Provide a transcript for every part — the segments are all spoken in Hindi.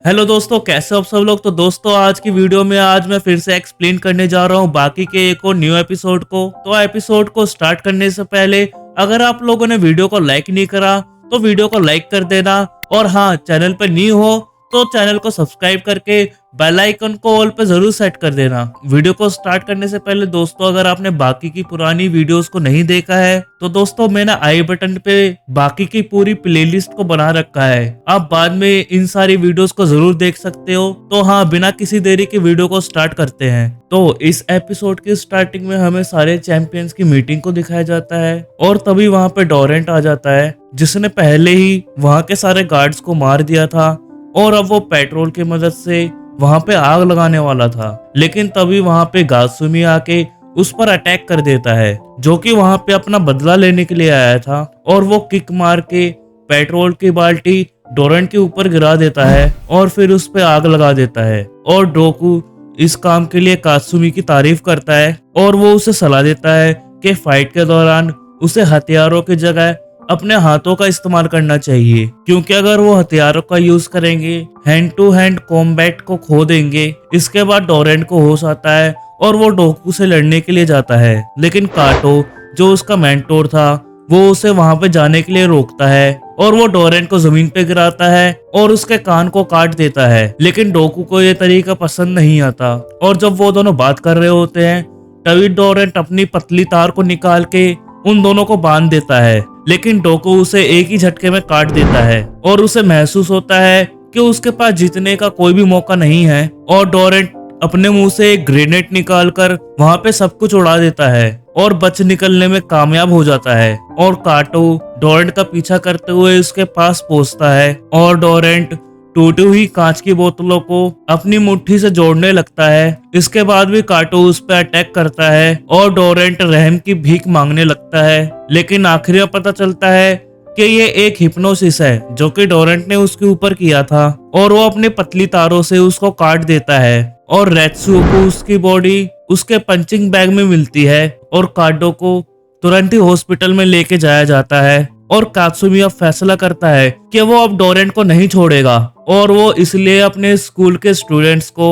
हेलो दोस्तों, कैसे हो आप सब लोग। तो दोस्तों आज की वीडियो में आज मैं फिर से एक्सप्लेन करने जा रहा हूँ बाकी के एक और न्यू एपिसोड को। तो एपिसोड को स्टार्ट करने से पहले अगर आप लोगों ने वीडियो को लाइक नहीं करा तो वीडियो को लाइक कर देना, और हाँ, चैनल पर न्यू हो तो चैनल को सब्सक्राइब करके बेल आइकन को ऑल पे जरूर सेट कर देना। वीडियो को स्टार्ट करने से पहले दोस्तों, अगर आपने बाकी की पुरानी वीडियोस को नहीं देखा है तो दोस्तों मैंने आई बटन पे बाकी की पूरी प्लेलिस्ट को बना रखा है, आप बाद में इन सारी वीडियोस को जरूर देख सकते हो। तो हाँ, बिना किसी देरी के वीडियो को स्टार्ट करते हैं। तो इस एपिसोड की स्टार्टिंग में हमें सारे चैंपियंस की मीटिंग को दिखाया जाता है, और तभी वहां पे डोरेंट आ जाता है जिसने पहले ही वहां के सारे गार्ड्स को मार दिया था, और अब वो पेट्रोल की मदद से वहां पे आग लगाने वाला था। लेकिन तभी वहां पे गात्सुमी आके उस पर अटैक कर देता है, जो कि वहां पे अपना बदला लेने के लिए आया था, और वो किक मार के पेट्रोल की बाल्टी डोरेंट के ऊपर गिरा देता है और फिर उस पे आग लगा देता है। और डोकू इस काम के लिए कात्सुमी की तारीफ करता है, और वो उसे सलाह देता है कि फाइट के दौरान उसे हथियारों की जगह अपने हाथों का इस्तेमाल करना चाहिए, क्योंकि अगर वो हथियारों का यूज करेंगे हैंड टू हैंड कॉम्बैट को खो देंगे। इसके बाद डोरेंट को होश आता है और वो डोकू से लड़ने के लिए जाता है, लेकिन काटो जो उसका मेंटोर था वो उसे वहां पे जाने के लिए रोकता है, और वो डोरेंट को जमीन पे गिराता है और उसके कान को काट देता है। लेकिन डोकू को ये तरीका पसंद नहीं आता, और जब वो दोनों बात कर रहे होते हैं तभी डोरेंट अपनी पतली तार को निकाल के उन दोनों को बांध देता है, लेकिन डोकू उसे एक ही झटके में काट देता है, और उसे महसूस होता है कि उसके पास जीतने का कोई भी मौका नहीं है। और डोरेंट अपने मुंह से एक ग्रेनेड निकालकर वहां पे सब कुछ उड़ा देता है और बच निकलने में कामयाब हो जाता है। और काटो डोरेंट का पीछा करते हुए उसके पास पहुंचता है, और डोरेंट टूटी हुई कांच की बोतलों को अपनी मुट्ठी से जोड़ने लगता है। इसके बाद भी काटो उस पर अटैक करता है और डोरेंट रहम की भीख मांगने लगता है, लेकिन आखिर में पता चलता है कि ये एक हिप्नोसिस है जो कि डोरेंट ने उसके ऊपर किया था, और वो अपनी पतली तारों से उसको काट देता है। और रेत्सुओ को उसकी बॉडी उसके पंचिंग बैग में मिलती है, और काटो को तुरंत ही हॉस्पिटल में लेके जाया जाता है। और कात्सुमी अब फैसला करता है कि वो अब डोरेंट को नहीं छोड़ेगा, और वो इसलिए अपने स्कूल के स्टूडेंट्स को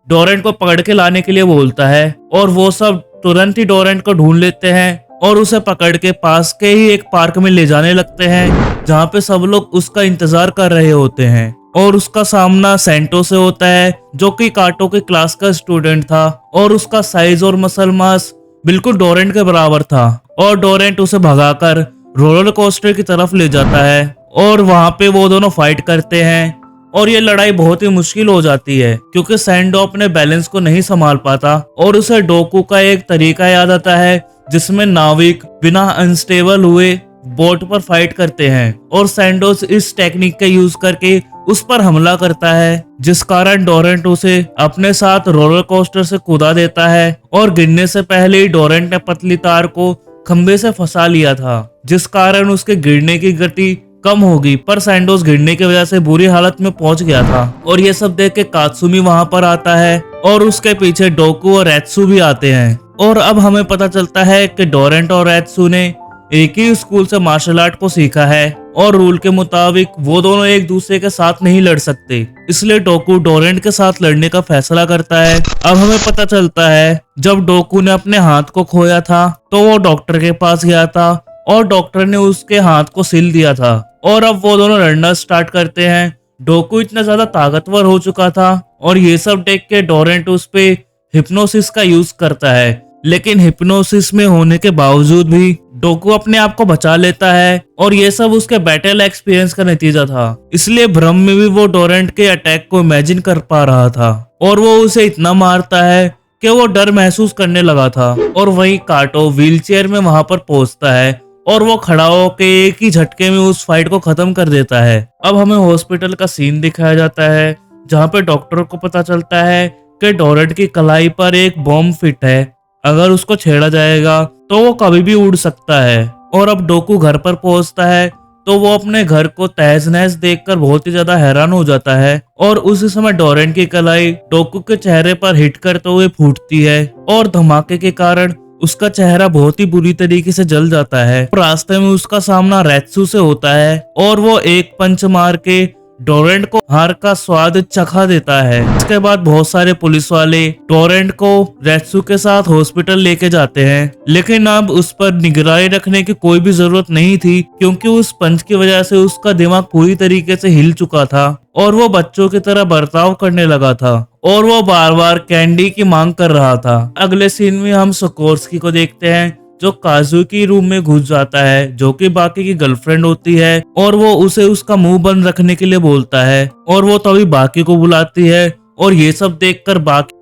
डोरेंट को पकड़ के लाने के लिए बोलता है, और वो सब तुरंत ही डोरेंट को ढूंढ लेते हैं और उसे पकड़ के पास के ही एक पार्क में ले जाने लगते हैं, जहाँ पे सब लोग उसका इंतजार कर रहे होते हैं। और उसका सामना सेंटो से होता है, जो कि काटो के क्लास का स्टूडेंट था, और उसका साइज और मसल मास बिल्कुल डोरेंट के बराबर था। और डोरेंट उसे भगाकर रोलर कोस्टर की तरफ ले जाता है, और वहां पे वो दोनों फाइट करते हैं, और ये लड़ाई बहुत ही मुश्किल हो जाती है क्योंकि सैंडो अपने बैलेंस को नहीं संभाल पाता, और उसे डोकू का एक तरीका याद आता है जिसमें नाविक बिना अनस्टेबल हुए बोट पर फाइट करते हैं, और सैंडोस इस टेक्निक का यूज करके उस पर हमला करता है, जिस कारण डोरेंट उसे अपने साथ रोलर कोस्टर से कूदा देता है, और गिरने से पहले ही डोरेंट ने पतली तार को खंबे से फंसा लिया था, जिस कारण उसके गिरने की गति कम होगी, पर सैंडोस गिरने की वजह से बुरी हालत में पहुंच गया था। और ये सब देख के कात्सुमी वहां पर आता है, और उसके पीछे डोकू और रेत्सु भी आते हैं। और अब हमें पता चलता है कि डोरेंट और रेत्सु ने एक ही स्कूल से मार्शल आर्ट को सीखा है, और रूल के मुताबिक वो दोनों एक दूसरे के साथ नहीं लड़ सकते, इसलिए डोकू डोरेंट के साथ लड़ने का फैसला करता है। अब हमें पता चलता है जब डोकू ने अपने हाथ को खोया था तो वो डॉक्टर के पास गया था, और डॉक्टर ने उसके हाथ को सिल दिया था, और अब वो दोनों लड़ना स्टार्ट करते हैं। डोकू इतना ज्यादा ताकतवर हो चुका था, और ये सब देख के डोरेंट उस पे हिप्नोसिस का यूज करता है, लेकिन हिप्नोसिस में होने के बावजूद भी डोकू अपने आप को बचा लेता है, और ये सब उसके बैटल एक्सपीरियंस का नतीजा था। इसलिए भ्रम में भी वो डोरेंट के अटैक को इमेजिन कर पा रहा था, और वो उसे इतना मारता है कि वो डर महसूस करने लगा था। और वहीं काटो व्हीलचेयर में वहां पर पहुंचता है, और वो खड़ा होकर एक ही झटके में उस फाइट को खत्म कर देता है। अब हमें हॉस्पिटल का सीन दिखाया जाता है, जहाँ पे डॉक्टर को पता चलता है कि डोरेंट की कलाई पर एक बॉम्ब फिट है, अगर उसको छेड़ा जाएगा तो वो कभी भी उड़ सकता है। और अब डोकू घर पर पहुंचता है तो वो अपने घर को तहस नहस देखकर बहुत ही ज्यादा हैरान हो जाता है, और उसी समय डोरेंट की कलाई डोकू के चेहरे पर हिट करते हुए फूटती है, और धमाके के कारण उसका चेहरा बहुत ही बुरी तरीके से जल जाता है। रास्ते में उसका सामना रेत्सु से होता है, और वो एक पंच मार के डोरेंट को हार का स्वाद चखा देता है। इसके बाद बहुत सारे पुलिस वाले डोरेंट को रेत्सु के साथ हॉस्पिटल लेके जाते हैं, लेकिन अब उस पर निगरानी रखने की कोई भी जरूरत नहीं थी, क्योंकि उस पंच की वजह से उसका दिमाग पूरी तरीके से हिल चुका था और वो बच्चों की तरह बर्ताव करने लगा था और वो बार बार कैंडी की मांग कर रहा था। अगले सीन में हम सिकोर्स्की को देखते हैं, जो काजुकी रूम में घुस जाता है, जो कि बाकी की गर्लफ्रेंड होती है, और वो उसे उसका मुंह बंद रखने के लिए बोलता है और वो तभी बाकी को बुलाती है और ये सब देखकर बाकी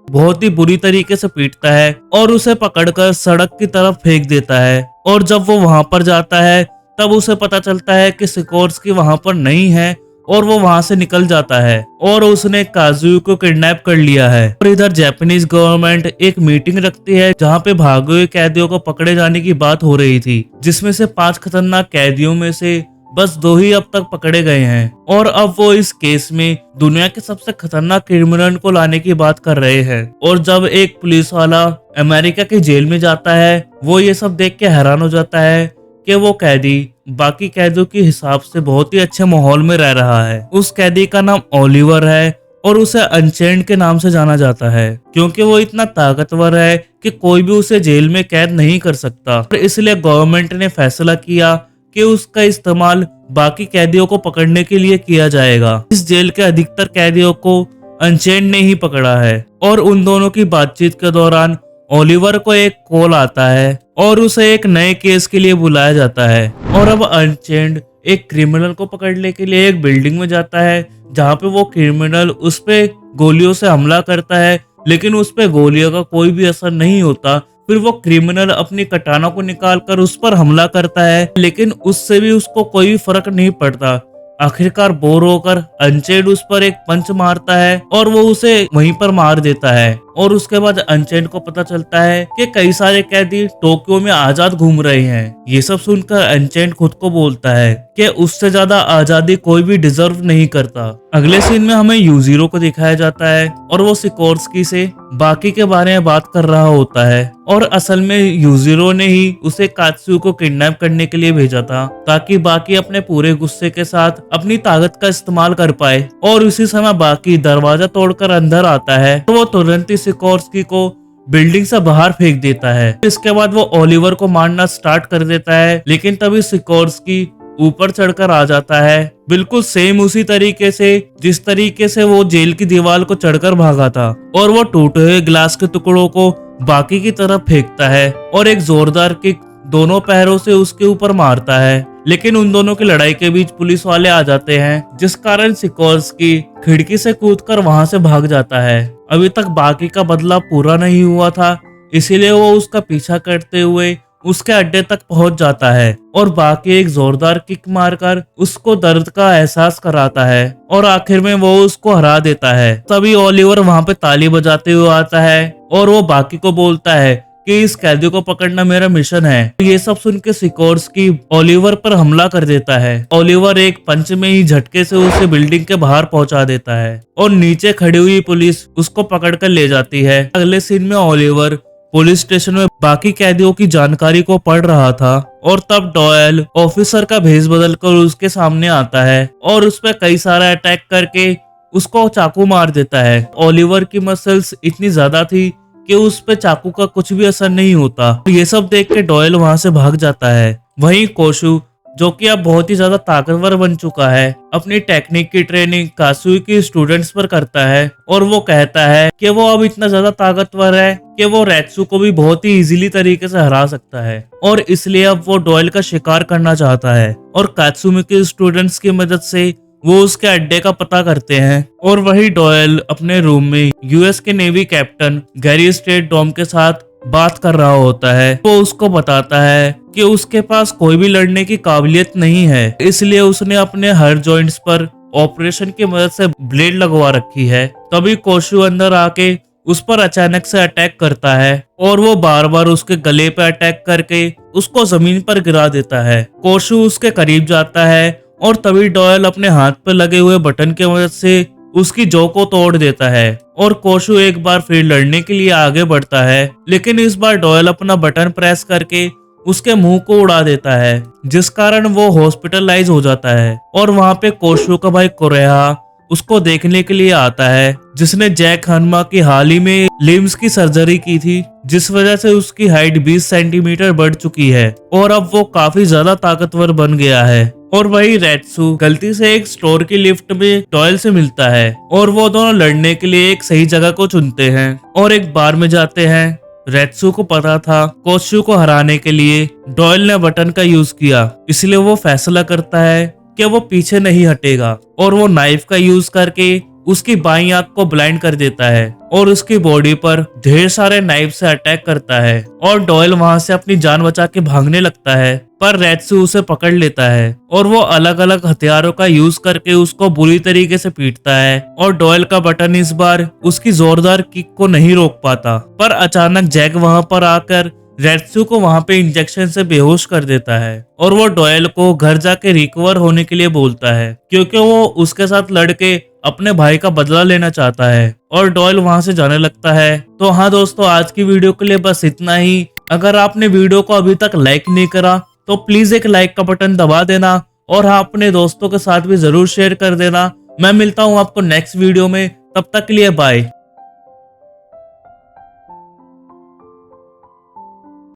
बहुत ही बुरी तरीके से पीटता है और उसे पकड़कर सड़क की तरफ फेंक देता है। और जब वो वहां पर जाता है तब उसे पता चलता है कि सिकोर्स्की वहां पर नहीं है और वो वहां से निकल जाता है और उसने काजुयु को किडनैप कर लिया है। और इधर जापानीज गवर्नमेंट एक मीटिंग रखती है जहां पे भागे हुए कैदियों को पकड़े जाने की बात हो रही थी, जिसमें से 5 खतरनाक कैदियों में से बस 2 ही अब तक पकड़े गए हैं और अब वो इस केस में दुनिया के सबसे खतरनाक क्रिमिनल को लाने की बात कर रहे हैं। और जब एक पुलिस वाला अमेरिका की जेल में जाता है, वो ये सब देख के हैरान हो जाता है कि वो कैदी बाकी कैदियों के हिसाब से बहुत ही अच्छे माहौल में रह रहा है। उस कैदी का नाम ओलिवर है और उसे अनचेंड के नाम से जाना जाता है, क्योंकि वो इतना ताकतवर है कि कोई भी उसे जेल में कैद नहीं कर सकता। और इसलिए गवर्नमेंट ने फैसला किया कि उसका इस्तेमाल बाकी कैदियों को पकड़ने के लिए किया जाएगा। इस जेल के अधिकतर कैदियों को अनचेंड ने ही पकड़ा है और उन दोनों की बातचीत के दौरान ओलिवर को एक कॉल आता है और उसे एक नए केस के लिए बुलाया जाता है। और अब अनचेंड एक क्रिमिनल को पकड़ने के लिए एक बिल्डिंग में जाता है, जहाँ पे वो क्रिमिनल उस पे गोलियों से हमला करता है, लेकिन उस पे गोलियों का कोई भी असर नहीं होता। फिर वो क्रिमिनल अपनी कटाना को निकालकर उस पर हमला करता है, लेकिन उससे भी उसको कोई भी फर्क नहीं पड़ता। आखिरकार बोर होकर अनचेंड उस पर एक पंच मारता है और वो उसे वहीं पर मार देता है। और उसके बाद अनचेंड को पता चलता है कि कई सारे कैदी टोक्यो में आजाद घूम रहे हैं। ये सब सुनकर अनचेंड खुद को बोलता है कि उससे ज्यादा आजादी कोई भी डिजर्व नहीं करता। अगले सीन में हमें यूजीरो को दिखाया जाता है और वो सिकोर्स्की से बाकी के बारे में बात कर रहा होता है और असल में यूजीरो ने ही उसे कात्सु को किडनैप करने के लिए भेजा था, ताकि बाकी अपने पूरे गुस्से के साथ अपनी ताकत का इस्तेमाल कर पाए। और उसी समय बाकी दरवाजा तोड़कर अंदर आता है तो वो तुरंत ही सिकोर्स्की को बिल्डिंग से बाहर फेंक देता है। इसके बाद वो ओलिवर को मारना स्टार्ट कर देता है, लेकिन तभी सिकोर्स्की ऊपर चढ़कर आ जाता है, बिल्कुल सेम उसी तरीके से जिस तरीके से वो जेल की दीवार को चढ़कर भागा था। और वो टूटे हुए ग्लास के टुकड़ों को बाकी की तरफ फेंकता है और एक जोरदार किक दोनों पैरों से उसके ऊपर मारता है। लेकिन उन दोनों की लड़ाई के बीच पुलिस वाले आ जाते हैं, जिस कारण सिकोर्स्की खिड़की से कूदकर वहां से भाग जाता है। अभी तक बाकी का बदला पूरा नहीं हुआ था, इसीलिए वो उसका पीछा करते हुए उसके अड्डे तक पहुंच जाता है और बाकी एक जोरदार किक मारकर उसको दर्द का एहसास कराता है और आखिर में वो उसको हरा देता है। तभी ओलिवर वहां पे ताली बजाते हुए आता है और वो बाकी को बोलता है कि इस कैदी को पकड़ना मेरा मिशन है। ये सब सुन के सिकोर्स्की ओलिवर पर हमला कर देता है। ओलिवर एक पंच में ही झटके से उसे बिल्डिंग के बाहर पहुंचा देता है और नीचे खड़ी हुई पुलिस उसको पकड़कर ले जाती है। अगले सीन में ओलिवर पुलिस स्टेशन में बाकी कैदियों की जानकारी को पढ़ रहा था और तब डॉयल ऑफिसर का भेष बदलकर उसके सामने आता है और उस पर कई सारा अटैक करके उसको चाकू मार देता है। ओलिवर की मसल्स इतनी ज्यादा थी कि उस पे चाकू का कुछ भी असर नहीं होता। ये सब देख के डॉयल वहां से भाग जाता है। वहीं कोशु, जो कि अब बहुत ही ज्यादा ताकतवर बन चुका है, अपनी टेक्निक की ट्रेनिंग कात्सुई के स्टूडेंट्स पर करता है और वो कहता है कि वो अब इतना ज्यादा ताकतवर है कि वो रेत्सु को भी बहुत ही इजीली तरीके से हरा सकता है और इसलिए अब वो डॉयल का शिकार करना चाहता है। और कात्सुई के स्टूडेंट्स की मदद से वो उसके अड्डे का पता करते हैं और वही डॉयल अपने रूम में यूएस के नेवी कैप्टन गैरी स्टेट डॉम के साथ बात कर रहा होता है। वो उसको बताता है कि उसके पास कोई भी लड़ने की काबिलियत नहीं है, इसलिए उसने अपने हर जॉइंट्स पर ऑपरेशन की मदद से ब्लेड लगवा रखी है। तभी कोशु अंदर आके उस पर अचानक से अटैक करता है और वो बार बार उसके गले पे अटैक करके उसको जमीन पर गिरा देता है। कोशु उसके करीब जाता है और तभी डॉयल अपने हाथ पर लगे हुए बटन की मदद से उसकी जौ को तोड़ देता है और कोशु एक बार फिर लड़ने के लिए आगे बढ़ता है, लेकिन इस बार डॉयल अपना बटन प्रेस करके उसके मुंह को उड़ा देता है, जिस कारण वो हॉस्पिटलाइज हो जाता है। और वहाँ पे कोशु का भाई कोरेहा उसको देखने के लिए आता है, जिसने जैक हनुमा की हाल ही में लिम्स की सर्जरी की थी, जिस वजह से उसकी हाइट 20 सेंटीमीटर बढ़ चुकी है और अब वो काफी ज्यादा ताकतवर बन गया है। और वही रेत्सु गलती से एक स्टोर की लिफ्ट में डॉयल से मिलता है और वो दोनों लड़ने के लिए एक सही जगह को चुनते हैं और एक बार में जाते हैं। रेत्सु को पता था कोशु को हराने के लिए डॉयल ने बटन का यूज किया, इसलिए वो फैसला करता है कि वो पीछे नहीं हटेगा और वो नाइफ का यूज करके उसकी बाईं आंख को ब्लाइंड कर देता है और उसकी बॉडी पर ढेर सारे नाइफ से अटैक करता है और डॉयल वहां से अपनी जान बचा के भागने लगता है, पर रेत्सु उसे पकड़ लेता है और वो अलग अलग हथियारों का यूज करके उसको बुरी तरीके से पीटता है और डॉयल का बटन इस बार उसकी जोरदार किक को नहीं रोक पाता। पर अचानक जैक वहां पर आकर रेत्सु को वहां पे इंजेक्शन से बेहोश कर देता है और वो डॉयल को घर जाके रिकवर होने के लिए बोलता है, क्योंकि वो उसके साथ लड़के अपने भाई का बदला लेना चाहता है और डॉयल वहां से जाने लगता है। तो हाँ दोस्तों, आज की वीडियो के लिए बस इतना ही। अगर आपने वीडियो को अभी तक लाइक नहीं करा तो प्लीज एक लाइक का बटन दबा देना और हाँ, अपने दोस्तों के साथ भी जरूर शेयर कर देना। मैं मिलता हूँ आपको नेक्स्ट वीडियो में, तब तक के लिए बाय।